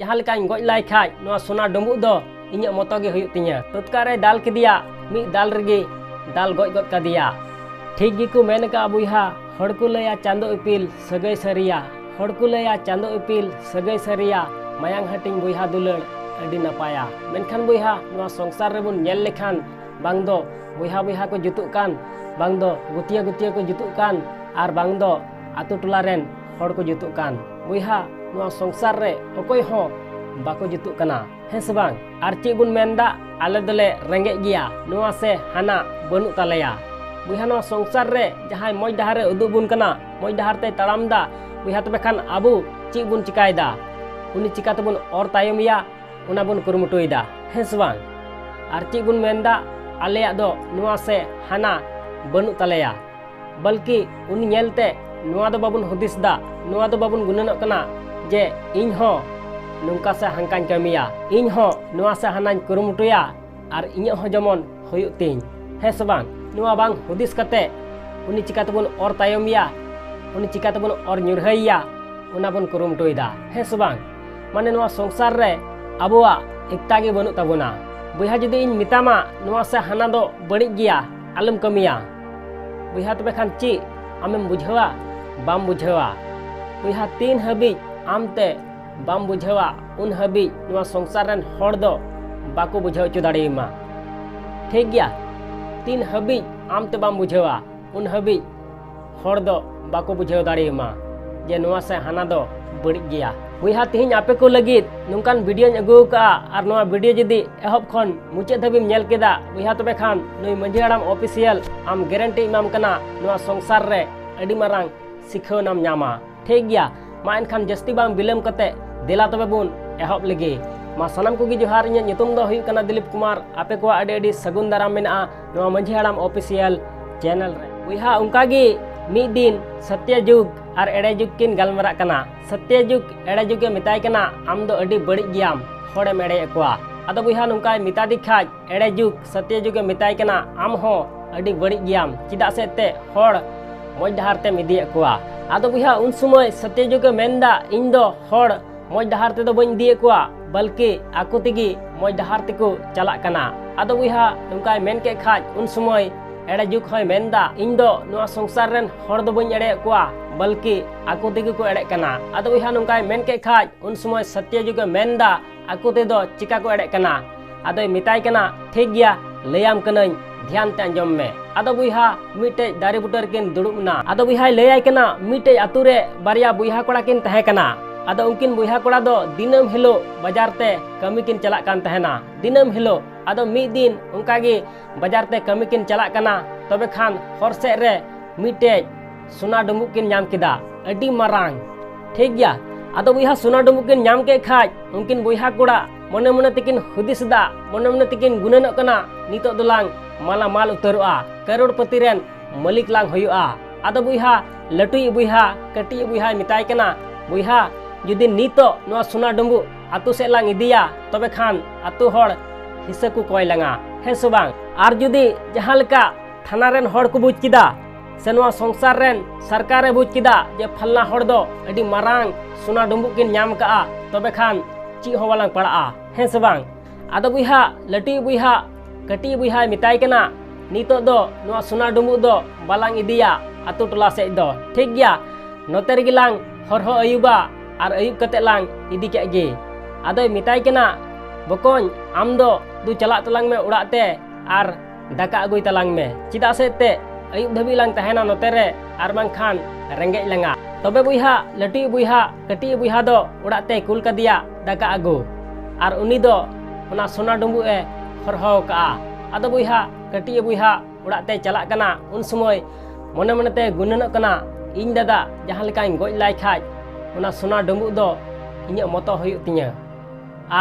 जहाँ लेकानी गज लाई खाज नोआ सोना डुम्बुग दो इᱧᱟᱜ मतो गे हुयुग तिᱧा तत्कारे दाल केदिया मी दाल रेगे दाल गज गद कादिया ठीक गे को मेन का बुइहा हड़ को लया चांदो इपिल सगै सरिया हड़ को लया चांदो इपिल सगै सरिया मायांग हटिंग बुइहा दुलड़ अडी नपाया मेनखान बुइहा नोआ संसार रे बुन नेल लेखान बांग दो बुइहा बुइहा को जुतुग कान बांग दो गुतिया गुतिया को जुतुग कान आर बांग दो आतु टोला रेन हड़ को जुतुग कान बुइहा नोआ संसार रे अकोय हो बाको जुतुग कना हे से बांग आर ची बुन मेनदा आले दले रेंगे गिया नोआ से हाना बनु तालेया बुइहा नोआ संसार रे जहां मoj डहार रे उदुग बुन कना मoj डहार ते ताड़ाम दा बुइहा तबे खान आबू ची बुन चिकायदा उनी चिका तबुन और तायमिया उना बुन कुरुमुटुयदा हे से बांग आर ची बुन मेनदा आलेया दो नोआ से हाना बनु तालेया बल्कि उनी नेलते नोआ दो बाबुन हुदिसदा नोआ दो बाबुन गुननक कना जे इन हो नुंका से हांकान कमिया इन हो नोआ से हानान कुरुमुटुया आर इᱧ हो जमन हुयुग तिñ हे से बांग नोआ बांग हुदिस कते उनी चिका तबुन और तायमिया उनी चिका तबुन और ᱧᱩᱨᱦᱟᱹᱭया उना बुन कुरुमुटुयदा हे से बांग माने नोआ संसार रे आबोआ एकता गे बनु ताबुना बुइहा जुदी इन मितामा नोआ से हाना दो बड़िक गिया आलम कमिया बुइहा तबे खान ची आमेम बुझावा बाम बुझावा बुइहा तीन हबी आमते बाम बुझावा उन हबी नोआ संसार रेन हड़ दो बाको बुझाव चो दाड़ेयमा ठीक गया तीन हबी आमते बाम बुझावा उन हबी हड़ दो बाको बुझाव दाड़ेयमा जे नोआ से हाना दो बड़िक गिया बुइहा तिहिं आपे को लगित नुंकान वीडियो अगु का आर नोआ वीडियो जदी एहब खन मुचाद धाबिम नेल केदा बुइहा तबे खान नुई मंझी हाड़ाम ऑफिशियल आम गारंटी इमाम कना नोआ संसार रे अडी मारांग सिखाव नाम न्यामा ठीक गया मा एनखान जस्ती बांग बिलम कते देला तबे बुन एहब लगे मा सनाम को जोहार इᱧᱟᱜ ᱧᱩᱛᱩᱢ ᱫᱚ ᱦᱩᱭᱩᱜ ᱠᱟᱱᱟ दिलीप कुमार आपे को अडी अडी सगुन दाराम मेना नोआ मंझी हाड़ाम ऑफिशियल चैनल रे बुइहा उनका गी मी दिन सत्य जुग और एड़े जुग किन गलमरा कना सत्य जुग एड़े जुग मिताय कना आम दो अडी बड़ी गियाम होड़े मेड़े एकवा अदो बुइहा नुंका मिता दी खाज एड़े जुग सत्य जुग मिताय कना आम हो अडी बड़ी गियाम चिदा से ते होड़ मoj डहार ते मिदी एकवा अदो बुइहा उन समय सत्य जुग मेंदा इन दो होड़ मoj डहार ते दो बኝ दी एकवा बल्कि आकु तिगी मoj डहार तेको चला कना अदो बुइहा नुंका मेन के खाज उन समय एड़े जुग होय मेंदा इन दो नोआ संसार रेन होड़ दो बኝ एड़े एकवा बल्कि आकु तेगी को एड़े कना अदो बुइहा नुंका मेन के खाज उन समय सत्य जुग मेंदा आकु ते दो चिका को एड़े कना अदो मिताय कना ठीक गया लयाम कनाñ ध्यान ते अंजम में अदो बुइहा मिटे दारे बुटर किन दुड़ुबना अदो बुइहा लयाय कना मिटे आतु रे बारिया बुइहा कोड़ा किन तहे कना अदो उनकिन बुइहा कोड़ा दो दिनम हिलो बाजार ते कमी किन चला कान तहेना दिनम हिलो अदो मी दिन उनका गे बाजार ते कमी किन चला कना तबे खान हर से रे मिटे सोना डुम्बुग किन नाम किदा अडी मारांग ठीक गया अदो बुइहा सोना डुम्बुग किन नाम के खाज उनकिन बुइहा कोड़ा मने मने तिकिन हुदिसदा मने मने तिकिन गुननक कना नितो दोलांग माला माल उतरोआ करोड़पति रेन मालिक लांग हुयुआ अदो बुइहा लटुई बुइहा कटी बुइहा मिताय कना बुइहा जुदी नितो नोआ सोना डुम्बुग आतु से लांग इदिया तबे खान आतु होड़ हिस्सा को कोय लंगा हे से बांग आर जुदी जहां लेका थाना रेन होड़ को बुझ किदा से नोआ संसार रेन सरकार रे बुझ किदा जे फलना होड़ दो अडी मारांग सोना डुम्बुग किन नाम का तबे खान ची हो वालांग पड़ा हे से बांग आदो बुइहा लटी बुइहा कटी बुइहा मिताय कना नितो दो नोआ सोना डुम्बुग दो बालांग इदिया आतु टोला से दो ठीक गया नोते रे गिलांग हरहो अयुबा आर अयुब कते लांग इदी के गे आदो मिताय कना बकोñ आम दो दु चला तलांग में उड़ा ते आर दाका अगुई तलांग में चिदा से ते अयुब धबी लांग तहेना नोते रे आर बांग खान रेंगे लंगा तबे बुइहा लटी बुइहा कटी बुइहा दो उड़ा ते कुल कदिया दाका अगु आर उनी दो ओना सोना डुम्बुग ए हरहो का आदो बुइहा कटी बुइहा उड़ा ते चला कना उन समय मने मने ते गुननक कना इन दादा जहां लेकाñ गoj लाई खाज ओना सोना डुम्बुग दो इᱧᱟᱜ मतो हुयुग तिᱧा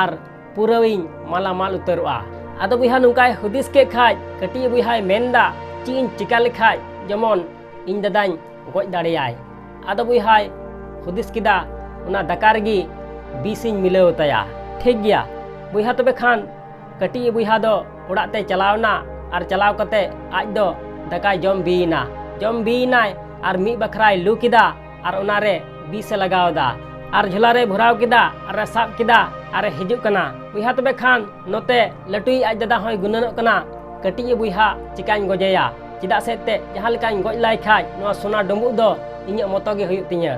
आर पुराविñ माला माल उतरोआ अदो बुइहा नुंकाय हुदिस के खाज कटी बुइहाय मेंदा ची इन चिका लेखाज जेमन इन दादाñ गoj दाड़ेयाय अदो बुइहाय हुदिस किदा ओना दाका रेगी बीसिñ मिलाव ताया ठीक गया बुइहा तबे खान कटी बुइहा दो उड़ा ते चलावना आर चलाव कते आज दो दाका जम बीना आर मी बखराय लू किदा आर ओनारे बीस लगावदा और झोला रे भराव किदा और साब किदा और हिजुक कना बुइहा तबे खान नोते लटुई आज दादा होय गुननोग कना कटिए बुइहा चिकाኝ गजेया चिदा सेते जहां लेकाኝ गoj लाई खाय नोआ सोना डुम्बुग दो इᱧ मतो गे हुयुग तिᱧa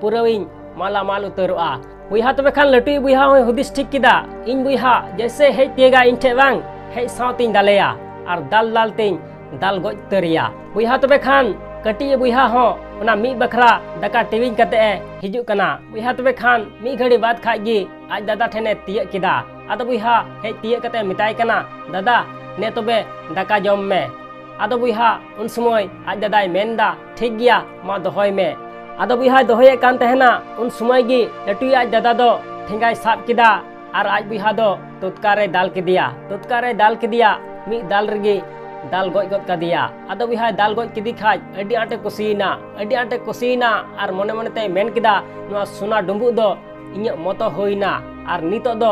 पुराविñ माला माल उतरोआ बुइहा तबे खान लटुई बुइहा होय हुदिस ठीक किदा इñ बुइहा जैसे हेज तियगा इñ ठे बांग हेज सावतिñ दालेया और दाल दाल तिñ दाल गoj उतरिया बुइहा तबे खान कटिए बुइहा हो ओना मी बखरा दाका टिविñ कते हिजुक कना बुइहा तबे खान मी घड़ी बाद खाय गी आज दादा ठेने तिय किदा आदो बुइहा हेज तिय कते मिताय कना दादा ने तबे दाका जम में आदो बुइहा उन समय आज दादाय मेनदा ठीक गया मा दोहय में आदो बुइहा दोहय कान तहना उन समय गी लटुई आज दादा दो ठेंगाय साब किदा और आज बुइहा दो तुतकारे दाल किदिया मी दाल रगे दाल गoj गद कदिया आदो बुइहा दाल गoj किदी खाज अडी आटे कुसीना और मने मने ते मेन किदा नोआ सोना डुम्बुग दो इᱧ मतो होइना और नितो दो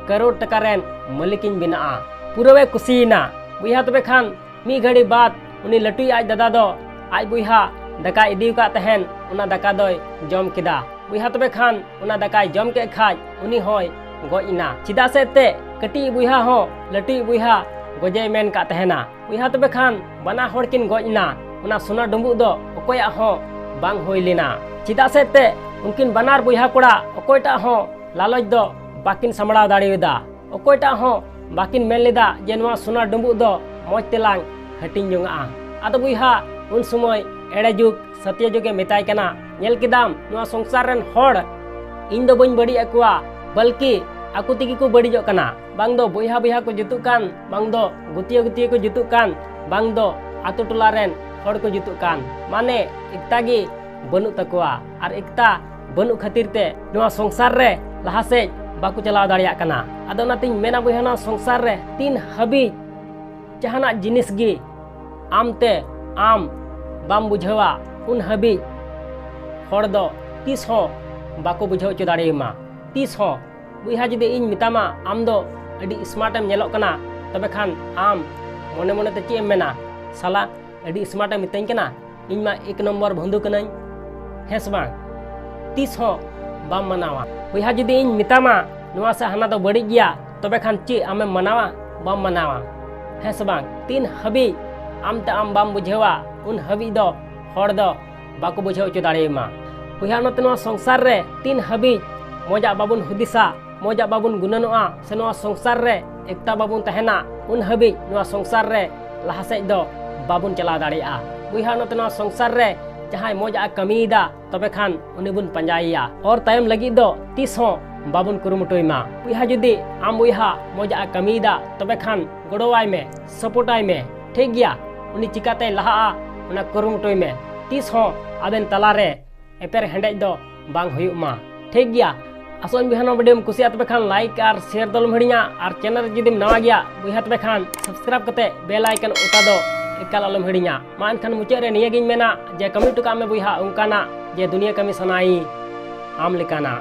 करोड़ टका रेन मालिकिñ बिनाआ पुरवे कुसीना बुइहा तबे खान मी घड़ी बाद उनी लटुई आज दादा दो आज बुइहा दाका इदी का तहन उना दाका दोय जम किदा बुइहा तबे खान उना दाकाय जम के खाज उनी होय गoj इना चिदा से ते कटी बुइहा हो लटुई बुइहा गजे मेन का तहना बुइहा तबे खान बना होड़ किन गoj इना उना सोना डुम्बुग दो अकोया हो बांग होय लेना चिदा से ते उनकिन बनार बुइहा कोड़ा अकोयटा हो लालच दो बाकिन समड़ाव दाड़ेदा अकोयटा हो बाकिन मेन लेदा जे नोआ सोना डुम्बुग दो मौज तेलांग हटिंग जोंगा आदो बुइहा उन समय एड़े जुग सत्य जुगे मेताय कना नेल किदाम नोआ संसार रेन होड़ इन दो बइन बड़ी अकुआ बल्कि aku tigi ko badijok kana bang do boiha boiha ko jutuk kan bang do gutia ko jutuk kan bang do atu tola ren hor ko jutuk kan mane ekta gi banuk takwa ar ekta banuk khatir te noa songsar re laha se baku chalaw dariyak kana ado nating mena boiha na songsar re tin habi jahana jinis gi amte am bam bujhawa un habi hor do tis ho bako bujhaw cho dareyma tis ho बुइहा जुदी इन मितामा आम दो अडी smart M नेलोग कना तबे खान आम मने मने ते चे मेना साला अडी स्मार्ट एम मिताኝ कना इन मा एक नंबर बंधु कनाኝ हेस बांग तीस हो बाम मनावा बुइहा जुदी इन मितामा नोआ से हाना दो बड़ी गया तबे खान चे आमे मनावा बाम मनावा हेस बांग तीन हबी आम ते आम बाम बुझेवा उन हबी दो हर दो बाको बुझेव च दाड़ेमा बुइहा नते नोआ संसार रे तीन हबी मोजा बाबुन हुदिसा मोजा बाबुन गुननोआ से नोआ संसार रे एकता बाबुन तहना उन हबी नोआ संसार रे लहासे दो बाबुन चला दाड़ेआ बुइहा नते नोआ संसार रे जहां मोजा कमीदा तबे खान उनी बुन पंजाइया और तायम लगी दो तीस हो बाबुन कुरुमुटोयमा बुइहा जुदी आम बुइहा मोजा कमीदा तबे खान गड़ोवाय में सपोर्टाय में ठीक गया उनी चिकाते लहा उना कुरुमुटोय में तीस हो आबेन तला रे एपेर हेंडेज दो बांग हुयुमा ठीक गया असोन बिहानो वीडियो कुसिया तबे खान लाइक और शेयर दलम हिड़िया और चैनल जुदीम नवा गया बुइहा तबे खान सब्सक्राइब कते बेल आइकन उता दो एकाल अलम हिड़िया मा एनखान मुचाद रे निया गिन मेना जे कमेंट का में बुइहा उनकाना जे दुनिया कमी सनाई आम लेकाना।